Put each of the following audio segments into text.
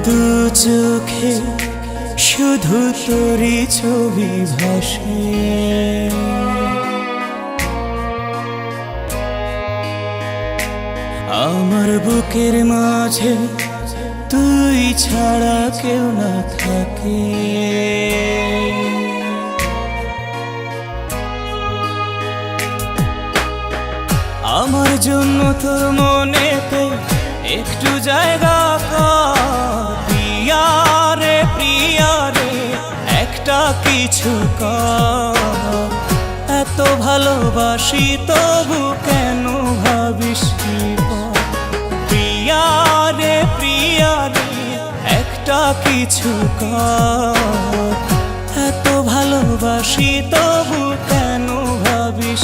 দু চোখে শুধু তোরই ছবি ভাসে, আমার বুকের মাঝে তুই ছাড়া কেউ না থাকে। আমার জন্য তোর মনেতে একটু জায়গা কর, প্রিয়া রে প্রিয়া রে একটা কিছু কর। এত ভালোবাসি তবু কেন ভাবিস প্রিয়া রে প্রিয়া রে একটা কিছু কর। এত ভালোবাসি তবু কেন ভাবিস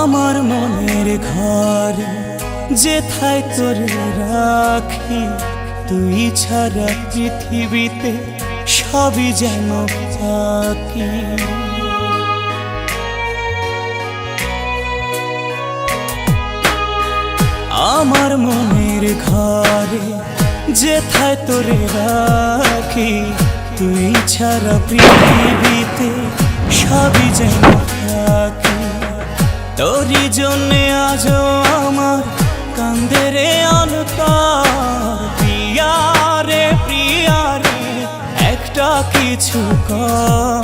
আমার মনের ঘরে যেথায় তোরে রাখি, তুই ছাড়া পৃথিবীতে সবই যেন ফাঁকি। আমার মনের ঘরে যেথায় তোরে রাখি, তুই ছাড়া পৃথিবীতে সবই যেন ফাঁকি। তোরই জন্যে আজও আমার কান্দে রে অন্তর, প্রিয়া রে প্রিয়া রে একটা কিছু কর।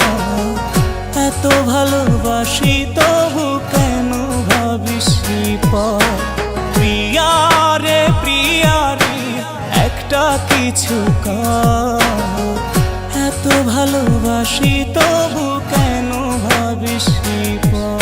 এত ভালোবাসি তবু কেন ভাবিস পর, প্রিয়া রে প্রিয়া রে একটা কিছু কর। এত ভালোবাসি তবু কেন ভাবিস পর।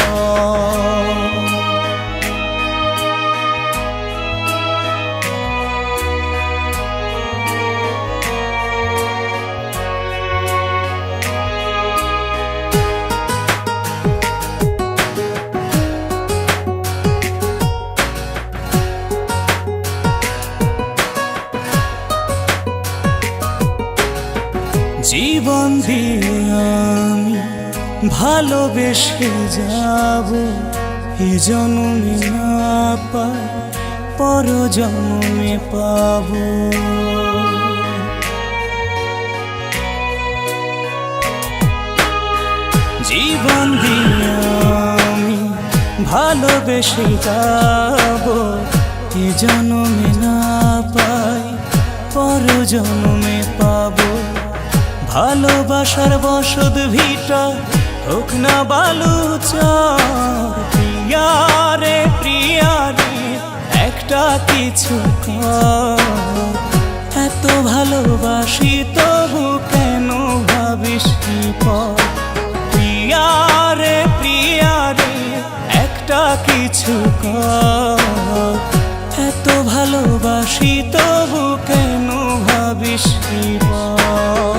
জীবন দিয়ে আমি ভালোবেসে যাব, এ জন্মে না পাই পর জন্মে পাব। জীবন দিয়ে আমি ভালোবেসে যাব, এ জন্মে না পাই পর জন্মে পাব। ভালোবাসার বসত ভিটা হোক না বালুচর, প্রিয়া রে প্রিয়া রে একটা কিছু কর। এত ভালোবাসি তবু কেন ভাবিস পর, প্রিয়া রে প্রিয়া রে একটা কিছু কর। এত ভালোবাসি তবু কেন ভাবিস পর।